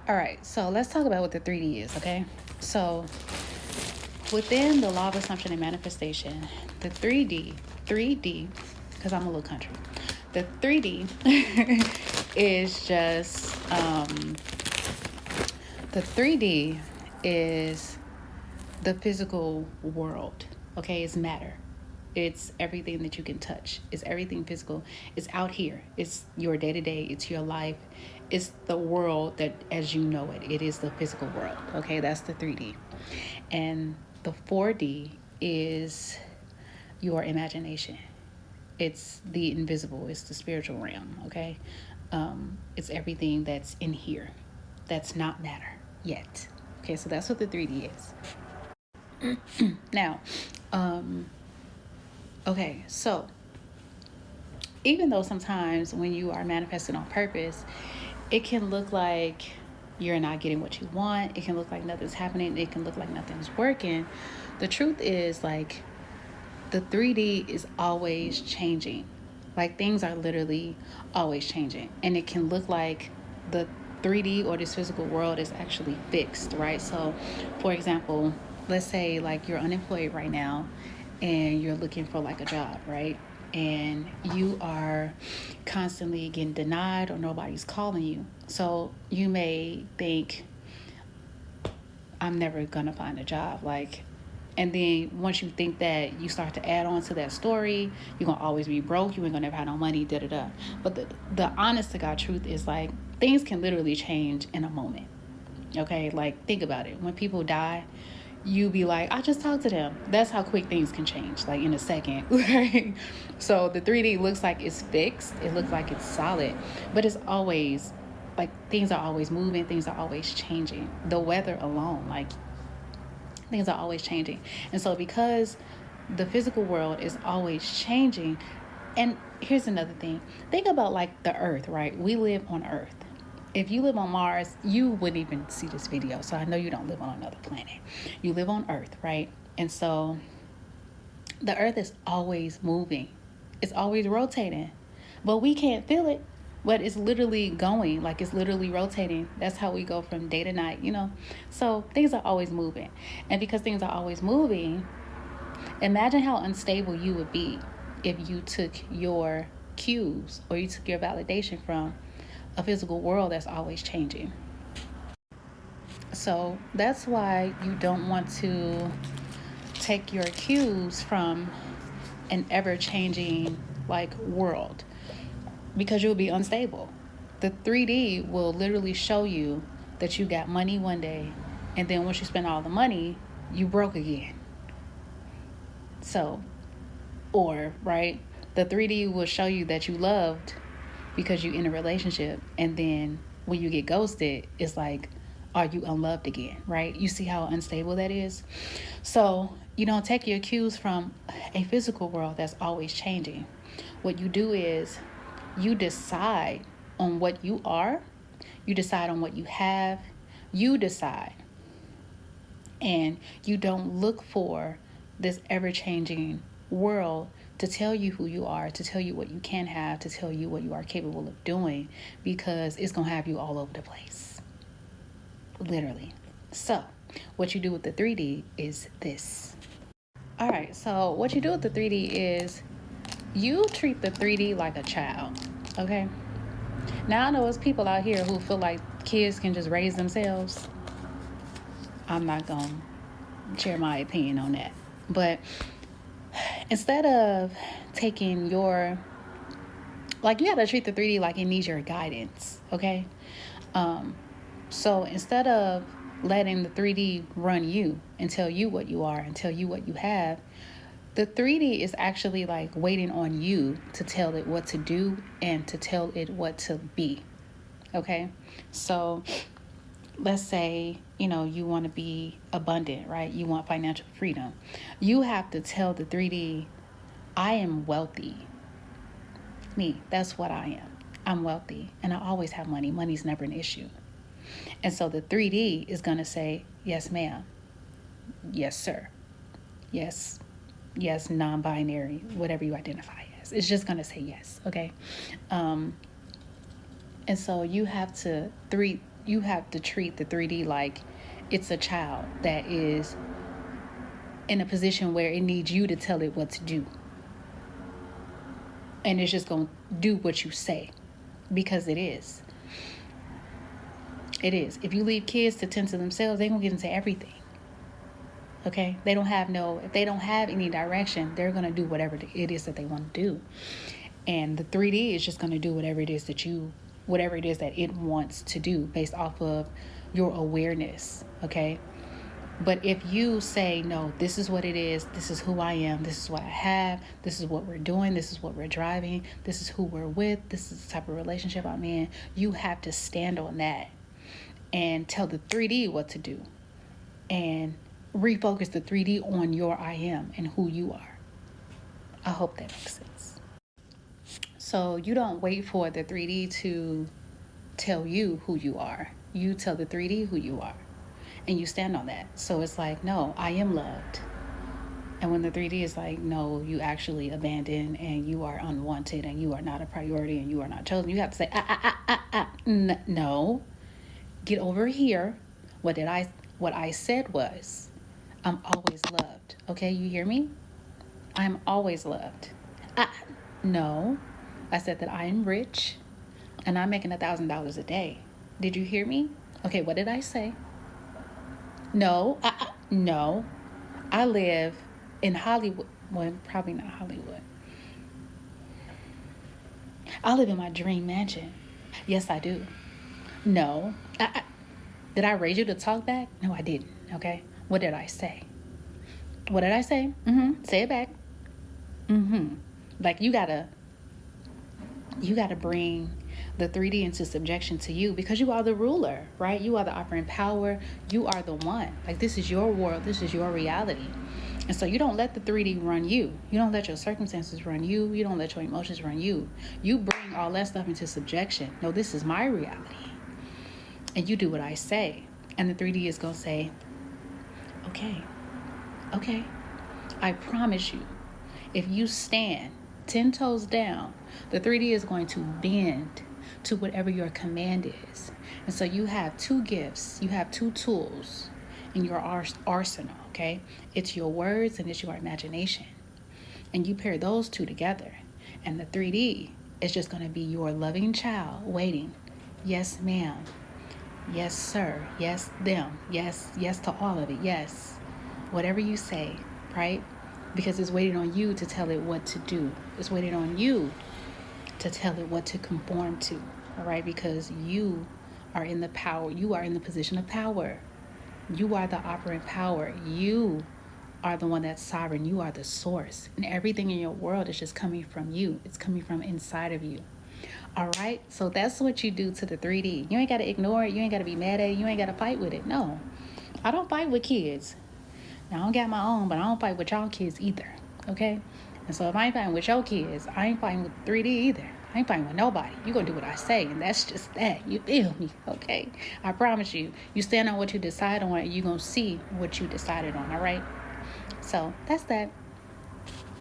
All right, so let's talk about what the 3D is, okay? So within the law of assumption and manifestation, the 3D, because I'm a little country, the 3D is just, the 3D is the physical world, okay? It's matter. It's everything that you can touch. It's everything physical. It's out here. It's your day to day. It's your life. It's the world that as you know it. It is the physical world. Okay, that's the 3D. And the 4D is your imagination. It's the invisible. It's the spiritual realm. Okay, it's everything that's in here. That's not matter yet. Okay, so that's what the 3D is. Now, okay, so even though sometimes when you are manifesting on purpose, it can look like you're not getting what you want. It can look like nothing's happening. It can look like nothing's working. The truth is, like, the 3D is always changing. Like, things are literally always changing. And it can look like the 3D or this physical world is actually fixed, right? So, for example, let's say like you're unemployed right now and you're looking for like a job, right? And you are constantly getting denied or nobody's calling you. So you may think, I'm never gonna find a job. Like, and then once you think that, you start to add on to that story. You're gonna always be broke. You ain't gonna never have no money. Da da da. But the honest to God truth is, like, things can literally change in a moment. Okay, like, think about it. When people die, you be like, I just talked to them. That's how quick things can change, like in a second. Right? So the 3D looks like it's fixed. It looks like it's solid, but it's always like things are always moving. Things are always changing. The weather alone, like, things are always changing. And so because the physical world is always changing, and here's another thing. Think about like the earth, right? We live on earth. If you live on Mars, you wouldn't even see this video. So I know you don't live on another planet. You live on earth, right? And so the earth is always moving. It's always rotating. But we can't feel it. But it's literally going, like it's literally rotating. That's how we go from day to night, you know? So things are always moving. And because things are always moving, imagine how unstable you would be if you took your cues or you took your validation from a physical world that's always changing. So that's why you don't want to take your cues from an ever changing like world, because you'll be unstable. The 3D will literally show you that you got money one day, and then once you spend all the money, you broke again. So, or, right, the 3D will show you that you loved because you in a relationship, and then when you get ghosted, it's like, are you unloved again, right? You see how unstable that is? So you don't take your cues from a physical world that's always changing. What you do is you decide on what you are, you decide on what you have, you decide. And you don't look for this ever-changing world to tell you who you are, to tell you what you can have, to tell you what you are capable of doing, because it's going to have you all over the place. Literally. So, what you do with the 3D is this. All right, so what you do with the 3D is you treat the 3D like a child, okay? Now, I know there's people out here who feel like kids can just raise themselves. I'm not going to share my opinion on that. But instead of taking your, like, you got to treat the 3D like it needs your guidance, okay? So instead of letting the 3D run you and tell you what you are and tell you what you have, the 3D is actually like waiting on you to tell it what to do and to tell it what to be, okay? So let's say, you know, you want to be abundant, right? You want financial freedom. You have to tell the 3D, I am wealthy. Me, that's what I am. I'm wealthy and I always have money. Money's never an issue. And so the 3D is going to say, yes, ma'am. Yes, sir. Yes, non-binary, whatever you identify as. It's just going to say yes, okay? And so you have to you have to treat the 3D like it's a child that is in a position where it needs you to tell it what to do. And it's just going to do what you say, because it is. It is. If you leave kids to tend to themselves, they're going to get into everything. Okay? If they don't have any direction, they're going to do whatever it is that they want to do. And the 3D is just going to do whatever it is that it wants to do based off of your awareness. Okay? But if you say, no, this is what it is, this is who I am, this is what I have, this is what we're doing, this is what we're driving, this is who we're with, this is the type of relationship I'm in, you have to stand on that and tell the 3D what to do and refocus the 3D on your I am and who you are. I hope that makes sense. So you don't wait for the 3D to tell you who you are. You tell the 3D who you are. And you stand on that. So it's like, no, I am loved. And when the 3D is like, no, you actually abandoned and you are unwanted and you are not a priority and you are not chosen, you have to say, no, get over here. What I said was, I'm always loved. Okay, you hear me? I'm always loved. No, I said that I am rich and I'm making $1,000 a day. Did you hear me? Okay, what did I say? No, no. I live in Hollywood. Well, probably not Hollywood. I live in my dream mansion. Yes, I do. No. Did I raise you to talk back? No, I didn't. Okay. What did I say? What did I say? Say it back. Like you gotta bring the 3D into subjection to you, because you are the ruler, right? You are the operating power. You are the one. Like, this is your world. This is your reality. And so you don't let the 3D run you. You don't let your circumstances run you. You don't let your emotions run you. You bring all that stuff into subjection. No, this is my reality. And you do what I say. And the 3D is going to say, okay, I promise you, if you stand 10 toes down, the 3D is going to bend to whatever your command is. And so you have two gifts, you have two tools in your arsenal, okay? It's your words and it's your imagination. And you pair those two together, and the 3D is just going to be your loving child waiting. Yes, ma'am. Yes, sir. Yes, them. Yes to all of it. Yes. Whatever you say, right? Because it's waiting on you to tell it what to do. It's waiting on you to tell it what to conform to, all right? Because you are in the power. You are in the position of power. You are the operating power. You are the one that's sovereign. You are the source. And everything in your world is just coming from you. It's coming from inside of you. All right? So that's what you do to the 3D. You ain't got to ignore it. You ain't got to be mad at it. You ain't got to fight with it. No. I don't fight with kids. Now, I don't got my own, but I don't fight with y'all kids either. Okay? And so if I ain't fighting with your kids, I ain't fighting with 3D either. I ain't fighting with nobody. You're going to do what I say, and that's just that. You feel me? Okay? I promise you. You stand on what you decide on, and you're going to see what you decided on, all right? So that's that.